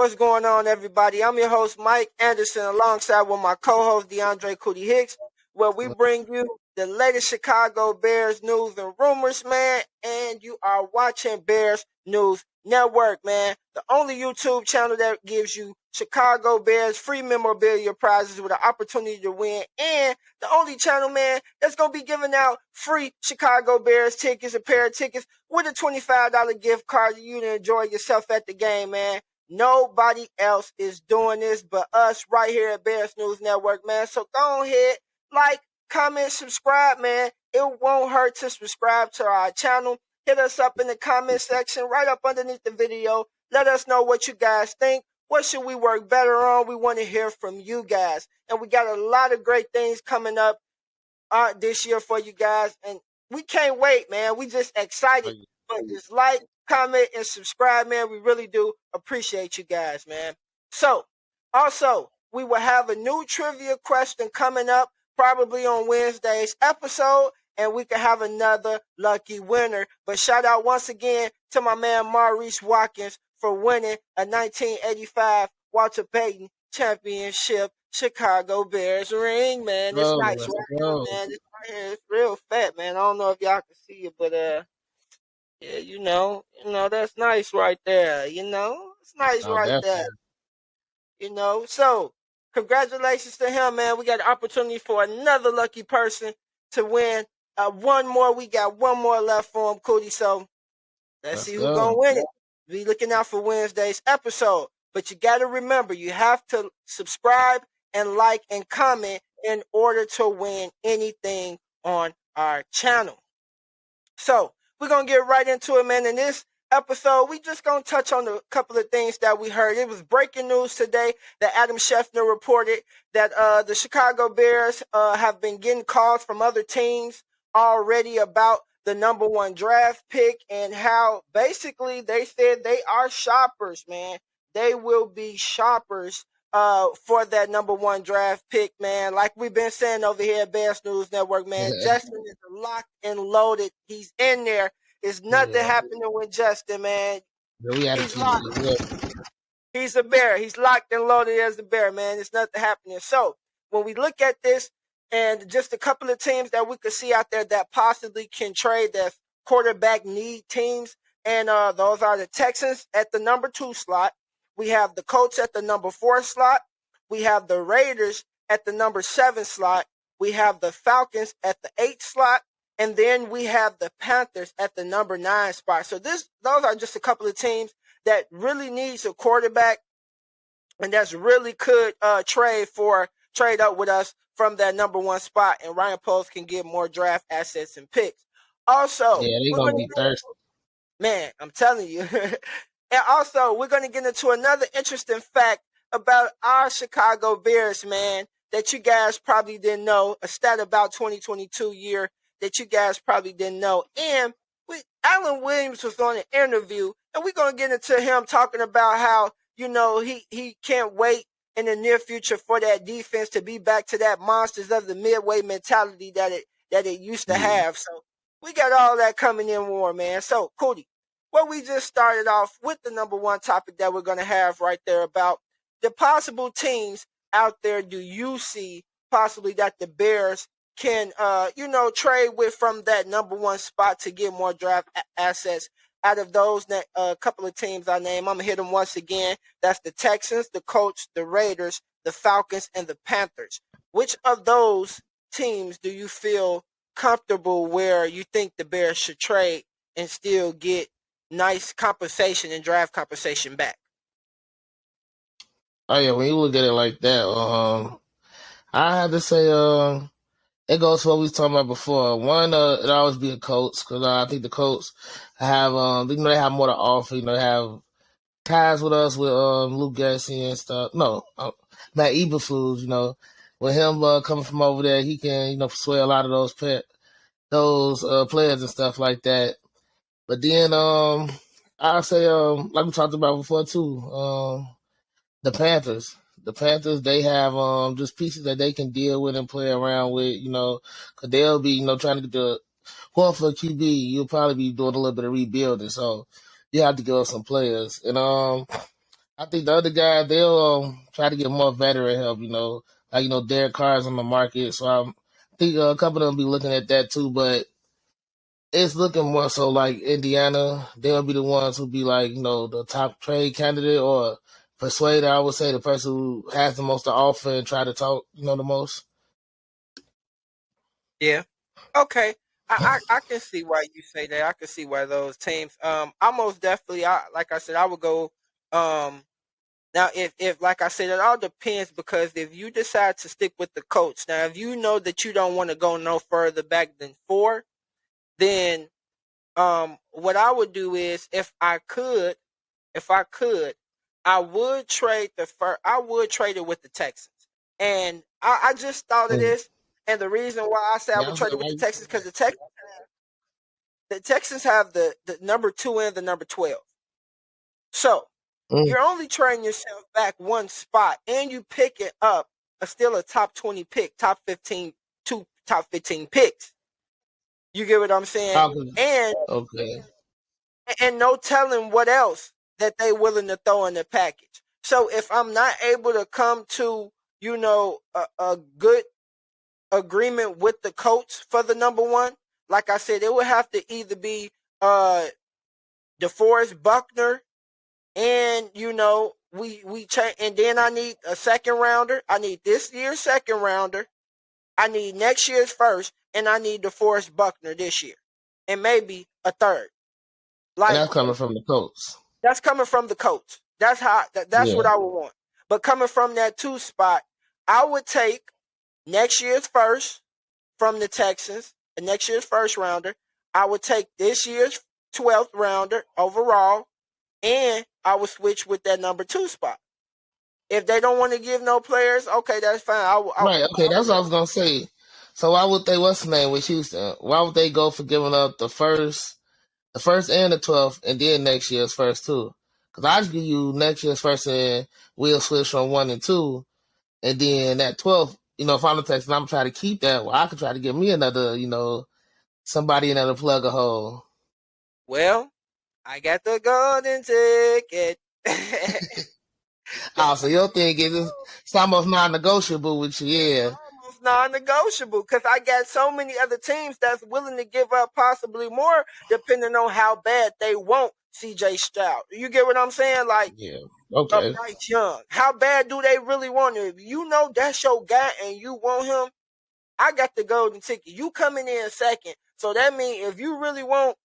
What's going on, everybody? I'm your host, Mike Anderson, alongside with my co-host, DeAndre Cootie Hicks, where we bring you the latest Chicago Bears news and rumors, man. And you are watching Bears News Network, man. The only YouTube channel that gives you Chicago Bears free memorabilia prizes with an opportunity to win. And the only channel, man, that's going to be giving out free Chicago Bears tickets, a pair of tickets with a $25 gift card for you to enjoy yourself at the game, man. Nobody else is doing this but us right here at Bears News Network, man. So go ahead, like, comment, subscribe, man. It won't hurt to subscribe to our channel. Hit us up in the comment section right up underneath the video. Let us know what you guys think. What should we work better on? We want to hear from you guys. And we got a lot of great things coming up this year for you guys. And we can't wait, man. We just excited. But just like, comment, and subscribe, man. We really do appreciate you guys, man. So, also, we will have a new trivia question coming up probably on Wednesday's episode, and we can have another lucky winner. But shout out once again to my man Maurice Watkins for winning a 1985 Walter Payton Championship Chicago Bears ring, man. It's nice right here, man. This right here is real fat, man. I don't know if y'all can see it, but yeah, that's nice right there. It's nice right there. So congratulations to him, man. We got an opportunity for another lucky person to win. One more. We got one more left for him, Cootie. So let's see who's gonna win it. Be looking out for Wednesday's episode. But you got to remember, you have to subscribe and like and comment in order to win anything on our channel. So we're going to get right into it, man. In this episode, we just going to touch on a couple of things that we heard. It was breaking news today that Adam Schefter reported that the Chicago Bears have been getting calls from other teams already about the number one draft pick and how basically they said they are shoppers, man. They will be shoppers for that number one draft pick, man. Like we've been saying over here at Bears News Network, man, Justin is locked and loaded. He's in there. There's nothing happening with Justin, man. He's locked. He's a Bear. He's locked and loaded as a Bear, man. There's nothing happening. So when we look at this and just a couple of teams that we could see out there that possibly can trade that quarterback need teams, and those are the Texans at the number 2 slot. We have the Colts at the number 4 slot. We have the Raiders at the number 7 slot. We have the Falcons at the 8th slot. And then we have the Panthers at the number 9 spot. So those are just a couple of teams that really needs a quarterback and that's really could trade up with us from that number 1 spot. And Ryan Post can get more draft assets and picks. Also, they're going to be thirsty. Man, I'm telling you. And also, we're going to get into another interesting fact about our Chicago Bears, man, that you guys probably didn't know, a stat about 2022 year that you guys probably didn't know. And Alan Williams was on an interview, and we're going to get into him talking about how, he can't wait in the near future for that defense to be back to that monsters of the midway mentality that it used to have. So we got all that coming in more, man. So, Cootie. Well, we just started off with the number 1 topic that we're going to have right there about the possible teams out there. Do you see possibly that the Bears can, trade with from that number 1 spot to get more draft assets out of those couple of teams I named? I'm going to hit them once again. That's the Texans, the Colts, the Raiders, the Falcons, and the Panthers. Which of those teams do you feel comfortable where you think the Bears should trade and still get nice compensation and draft compensation back? Oh yeah, when you look at it like that, I have to say, it goes to what we was talking about before. One, it always be the Colts because I think the Colts have, they have more to offer. They have ties with us with Luke Garcia and stuff. No, Matt Eberflus. With him coming from over there, he can persuade a lot of those players and stuff like that. But then I'll say, like we talked about before too, the Panthers. The Panthers, they have just pieces that they can deal with and play around with, because they'll be, trying to get going for a QB. You'll probably be doing a little bit of rebuilding, so you have to give up some players. And I think the other guy they'll try to get more veteran help. Like Derek Carr's on the market, so I think a couple of them be looking at that too. But it's looking more so like Indiana. They'll be the ones who be like the top trade candidate or persuader. I would say the person who has the most to offer and try to talk the most. Yeah. Okay. I can see why you say that. I can see why those teams. I most definitely. Like I said, I would go. Now, if like I said, it all depends because if you decide to stick with the coach, now if you know that you don't want to go no further back than 4, then what I would do is if I could, I would trade I would trade it with the Texans. And I just thought of this, and the reason why I say I Yeah, I would was trade like, it with why the you Texans say because that? the Texans have the number 2 and the number 12. So Mm. you're only trading yourself back one spot, and you pick it up still a top 20 pick, two top 15 picks. You get what I'm saying? And Okay. no telling what else that they willing to throw in the package. So if I'm not able to come to a good agreement with the coach for the number 1, like I said, it would have to either be DeForest Buckner, and we change, and then I need a second rounder. I need this year's second rounder. I need next year's first, and I need DeForest Buckner this year, and maybe a third. And Like that's coming from the Colts. that's coming from the coach. That's how. That's Yeah. what I would want. But coming from that 2 spot, I would take next year's first from the Texans, next year's first rounder. I would take this year's 12th rounder overall, and I would switch with that number 2 spot. If they don't want to give no players, okay, that's fine. Right. Okay. That's what I was gonna say. So why would they? What's the name with Houston? Why would they go for giving up the first and the 12th, and then next year's first too? Because I just give you next year's first, and we'll switch from 1 and 2, and then that 12th. If I'm the Texans, I'm trying to keep that. Well, I could try to get me another. Somebody another plug a hole. Well, I got the golden ticket. Oh, so your thing is it's almost non-negotiable with you, yeah. Almost non-negotiable because I got so many other teams that's willing to give up possibly more depending on how bad they want CJ Stroud. You get what I'm saying? Like Yeah. Okay. Bryce Young. How bad do they really want him? If you know that's your guy and you want him, I got the golden ticket. You coming in second. So that means if you really want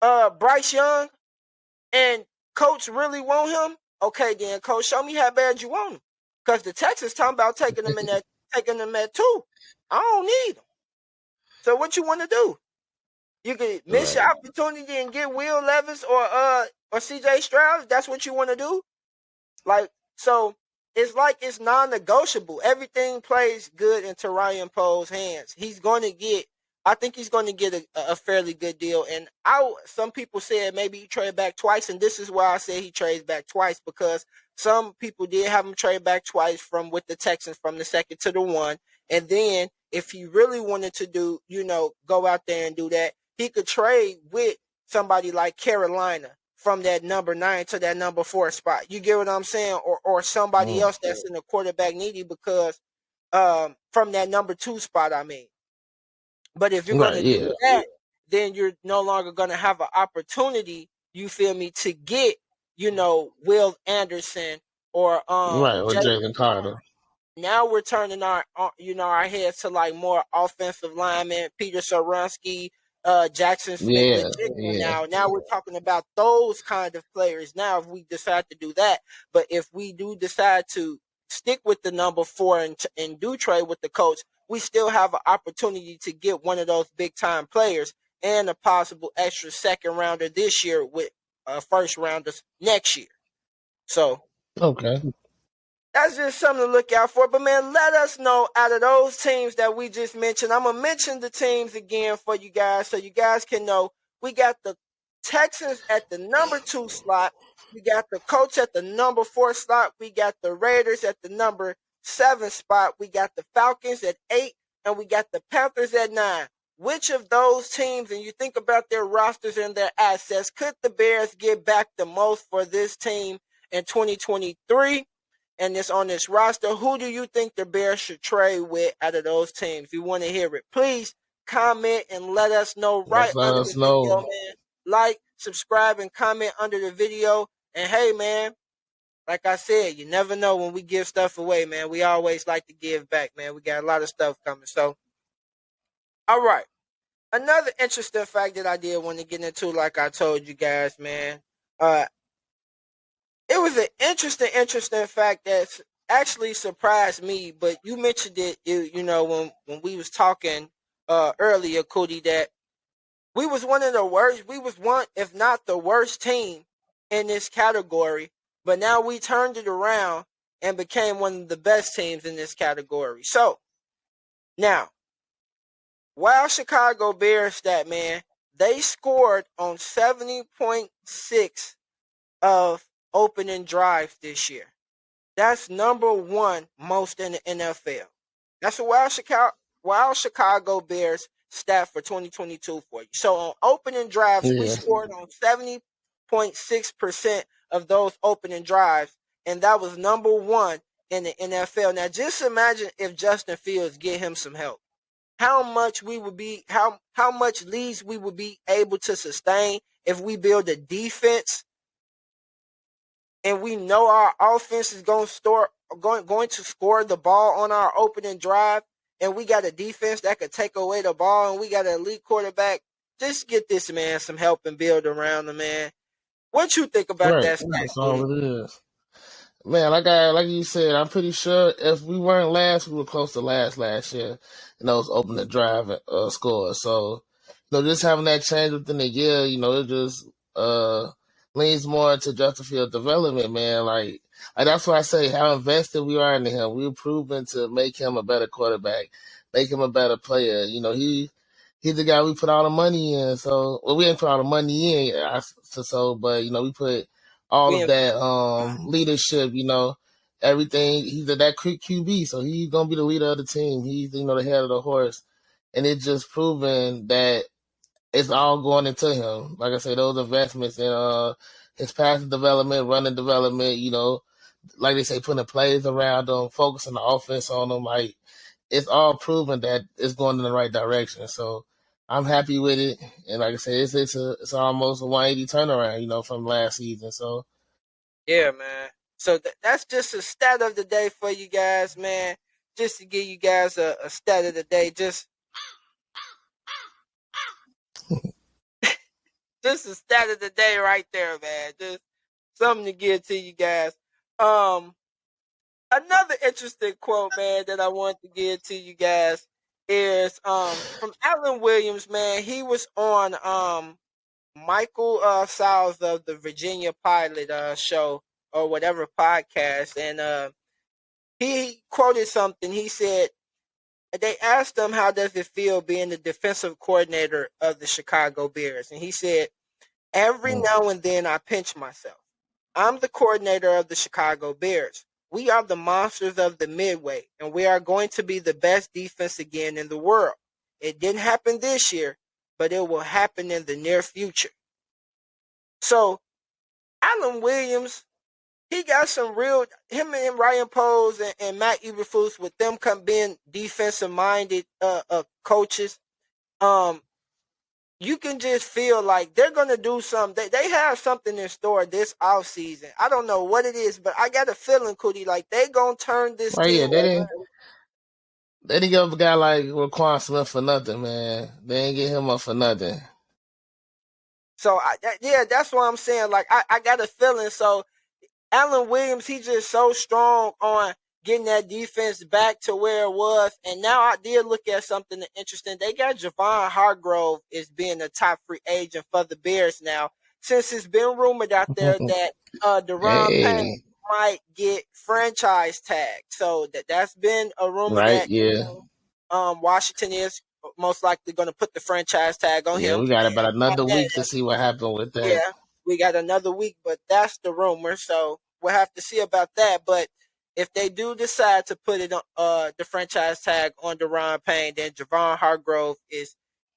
Bryce Young and coach really want him, okay then coach, show me how bad you want him. Because the Texans talking about taking them at 2. I don't need them. So what you want to do? You can miss Right. your opportunity and get Will Levis or CJ Stroud. That's what you want to do. Like, so it's like it's non-negotiable. Everything plays good into Ryan Poe's hands. I think he's going to get a fairly good deal. And some people said maybe he trade back twice, and this is why I say he trades back twice, because some people did have him trade back twice from with the Texans from the 2nd to the 1. And then if he really wanted to do, go out there and do that, he could trade with somebody like Carolina from that number 9 to that number 4 spot. You get what I'm saying? Or somebody else that's in the quarterback needy because from that number 2 spot, I mean. But if you're going Right. to Yeah. do that, then you're no longer going to have an opportunity, you feel me, to get, Will Anderson or Right. Or Jalen. Jalen Carter. Now we're turning our heads to like more offensive linemen, Peter Saransky, Jackson Smith the Yeah. Jigma. Yeah. Now we're talking about those kind of players. Now, if we decide to do that, but if we do decide to stick with the number 4 and do trade with the coach, we still have an opportunity to get one of those big time players and a possible extra second rounder this year with first rounders next year. So Okay. that's just something to look out for. But man, let us know out of those teams that we just mentioned. I'm gonna mention the teams again for you guys so you guys can know. We got the Texans at the number 2 slot. We got the Colts at the number 4 slot. We got the Raiders at the number 7 spot. We got the Falcons at 8, and we got the Panthers at 9. Which of those teams, and you think about their rosters and their assets, could the Bears get back the most for this team in 2023, and it's on this roster. Who do you think the Bears should trade with out of those teams? We want to hear it. Please comment and let us know right Let under us the video, know. man. Like, subscribe, and comment under the video. And hey, man, like I said, you never know when we give stuff away, man. We always like to give back, man. We got a lot of stuff coming. So, all right. Another interesting fact that I did want to get into, like I told you guys, man. It was an interesting fact that actually surprised me. But you mentioned it, when we was talking earlier, Cootie, that we was one of the worst. We was one, if not the worst team in this category. But now we turned it around and became one of the best teams in this category. So now, while Chicago Bears stat, man, they scored on 70.6 of opening drives this year. That's number one most in the NFL. That's a wild Chicago Bears stat for 2022 for you. So on opening drives, we scored on 70.6% of those opening drives, and that was number one in the NFL. Now just imagine if Justin Fields get him some help. How much leads we would be able to sustain if we build a defense and we know our offense is going to score the ball on our opening drive, and we got a defense that could take away the ball, and we got an elite quarterback. Just get this man some help and build around him, man. What you think about that? That's all it is. Man, like you said, I'm pretty sure if we weren't last, we were close to last year in those opening drive scores. So, just having that change within a year, it just leans more into Justin Fields' development, man. Like that's why I say how invested we are in him. We're proven to make him a better quarterback, make him a better player. He's the guy we put all the money in. So, we didn't put all the money in, but we put all of that leadership, everything. He's that quick QB, so he's gonna be the leader of the team. He's the head of the horse, and it's just proven that it's all going into him. Like I say, those investments in his passing development, running development, like they say, putting plays around him, focusing the offense on him, like it's all proven that it's going in the right direction. So I'm happy with it, and like I said, it's almost a 180 turnaround, from last season. So yeah, man. So that's just a stat of the day for you guys, man. Just to give you guys a stat of the day, just a stat of the day right there, man. Just something to give to you guys. Another interesting quote, man, that I want to give to you guys is from Alan Williams, man. He was on Michael Sowles of the Virginia Pilot show or whatever podcast, and he quoted something. He said they asked him how does it feel being the defensive coordinator of the Chicago Bears, and he said, every now and then I pinch myself. I'm the coordinator of the Chicago Bears. We are the monsters of the Midway, and we are going to be the best defense again in the world. It didn't happen this year, but it will happen in the near future. So, Alan Williams, he got some real, him and Ryan Poles and Matt Eberflus, with them being defensive-minded coaches, you can just feel like they're going to do something. They have something in store this offseason. I don't know what it is, but I got a feeling, Cootie, like they're going to turn this team. Yeah, they didn't give up a guy like Roquan Smith for nothing, man. They ain't get him up for nothing. So, that's what I'm saying. Like, I got a feeling. So, Alan Williams, he's just so strong on getting that defense back to where it was. And now I did look at something interesting. They got Javon Hargrove as being a top free agent for the Bears now, since it's been rumored out there that Deron Payne might get franchise tag. So that's been a rumor Washington is most likely going to put the franchise tag on him. Yeah, we got about another week to see what happened with that. Yeah, we got another week, but that's the rumor. So we'll have to see about that. But if they do decide to put it on the franchise tag on Deron Payne, then Javon Hargrove is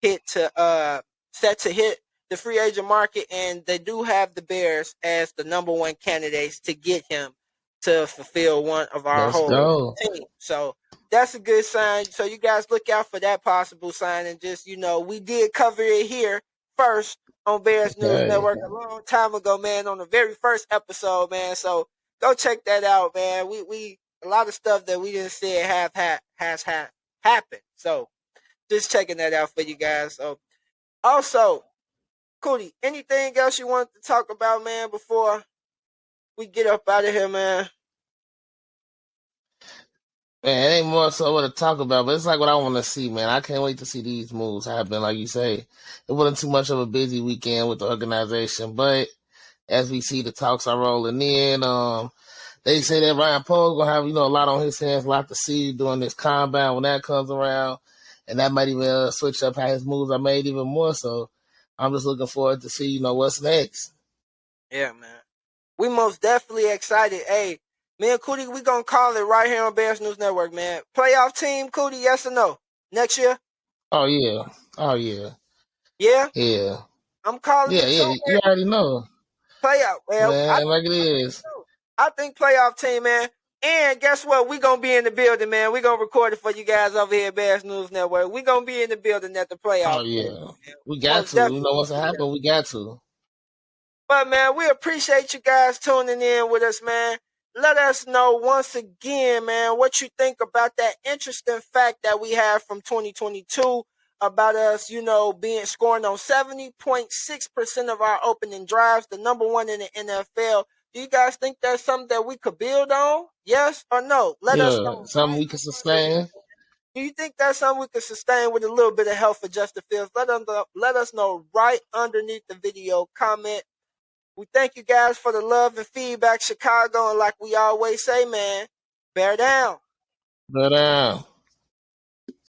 set to hit the free agent market, and they do have the Bears as the number one candidates to get him to fulfill one of our Let's whole go. team. So that's a good sign. So you guys look out for that possible sign, and just we did cover it here first on Bears News Network a long time ago, man, on the very first episode, man. So go check that out, man. We a lot of stuff that we didn't say has happened. So just checking that out for you guys. So also, Cootie, anything else you want to talk about, man, before we get up out of here, man? Man, it ain't more so what to talk about, but it's like what I want to see, man. I can't wait to see these moves happen. Like you say, it wasn't too much of a busy weekend with the organization, but as we see the talks are rolling in, they say that Ryan Poles gonna have a lot on his hands, a lot to see during this combine when that comes around, and that might even switch up how his moves are made even more. So I'm just looking forward to see what's next. Yeah, man. We most definitely excited. Hey, me and Cootie, we gonna call it right here on Bears News Network, man. Playoff team, Cootie, yes or no? Next year? Oh yeah. Oh yeah. Yeah? Yeah. I'm calling Yeah, it too, yeah. man. You already know. Playoff. Well, Man, like it is. I think playoff team, man. And guess what? We gonna be in the building, man. We gonna record it for you guys over here at Bears News Network. We gonna be in the building at the playoff. Oh yeah. We got Most to. definitely. Once it happens, we got to. But man, we appreciate you guys tuning in with us, man. Let us know once again, man, what you think about that interesting fact that we have from 2022 about us, being scoring on 70.6% of our opening drives, the number one in the NFL. Do you guys think that's something that we could build on? Yes or no? Let us Yeah. know. Something we can sustain. Do you think that's something we can sustain with a little bit of help for Justin Fields? Let us know right underneath the video. Comment. We thank you guys for the love and feedback, Chicago. And like we always say, man, bear down. But